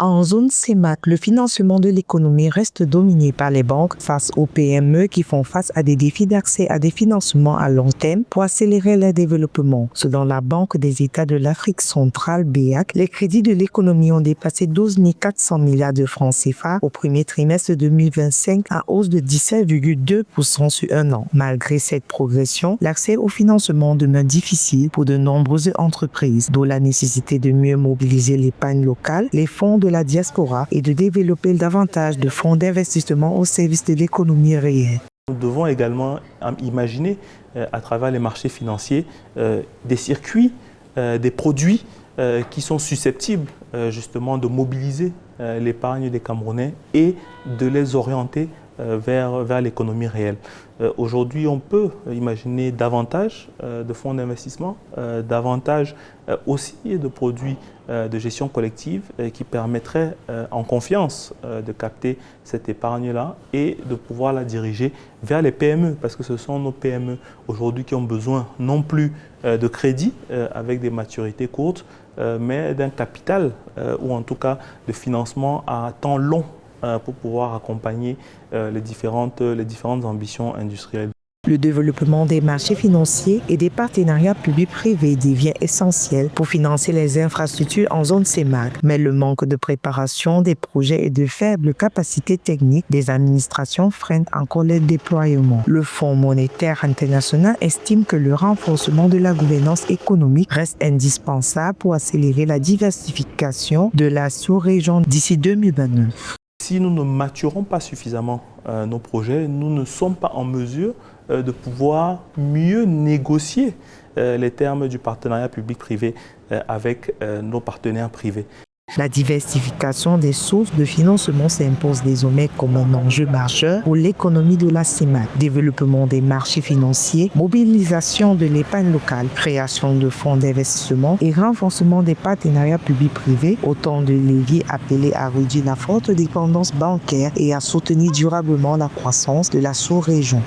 En zone CEMAC, le financement de l'économie reste dominé par les banques face aux PME qui font face à des défis d'accès à des financements à long terme pour accélérer leur développement. Selon la Banque des États de l'Afrique centrale, BEAC, les crédits de l'économie ont dépassé 12 400 milliards de francs CFA au premier trimestre 2025, à hausse de 17,2% sur un an. Malgré cette progression, l'accès au financement demeure difficile pour de nombreuses entreprises, d'où la nécessité de mieux mobiliser l'épargne locale, les fonds de la diaspora et de développer davantage de fonds d'investissement au service de l'économie réelle. Nous devons également imaginer à travers les marchés financiers des circuits, des produits qui sont susceptibles justement de mobiliser l'épargne des Camerounais et de les orienter vers l'économie réelle. Aujourd'hui, on peut imaginer davantage de fonds d'investissement, davantage aussi de produits de gestion collective qui permettraient en confiance de capter cette épargne-là et de pouvoir la diriger vers les PME, parce que ce sont nos PME aujourd'hui qui ont besoin non plus de crédit avec des maturités courtes, mais d'un capital ou en tout cas de financement à temps long pour pouvoir accompagner les différentes ambitions industrielles. Le développement des marchés financiers et des partenariats publics-privés devient essentiel pour financer les infrastructures en zone CEMAC, mais le manque de préparation des projets et de faibles capacités techniques des administrations freine encore le déploiement. Le Fonds monétaire international estime que le renforcement de la gouvernance économique reste indispensable pour accélérer la diversification de la sous-région d'ici 2029. Si nous ne maturons pas suffisamment nos projets, nous ne sommes pas en mesure de pouvoir mieux négocier les termes du partenariat public-privé avec nos partenaires privés. La diversification des sources de financement s'impose désormais comme un enjeu majeur pour l'économie de la CEMAC. Développement des marchés financiers, mobilisation de l'épargne locale, création de fonds d'investissement et renforcement des partenariats publics-privés, autant de leviers appelés à réduire la forte dépendance bancaire et à soutenir durablement la croissance de la sous-région.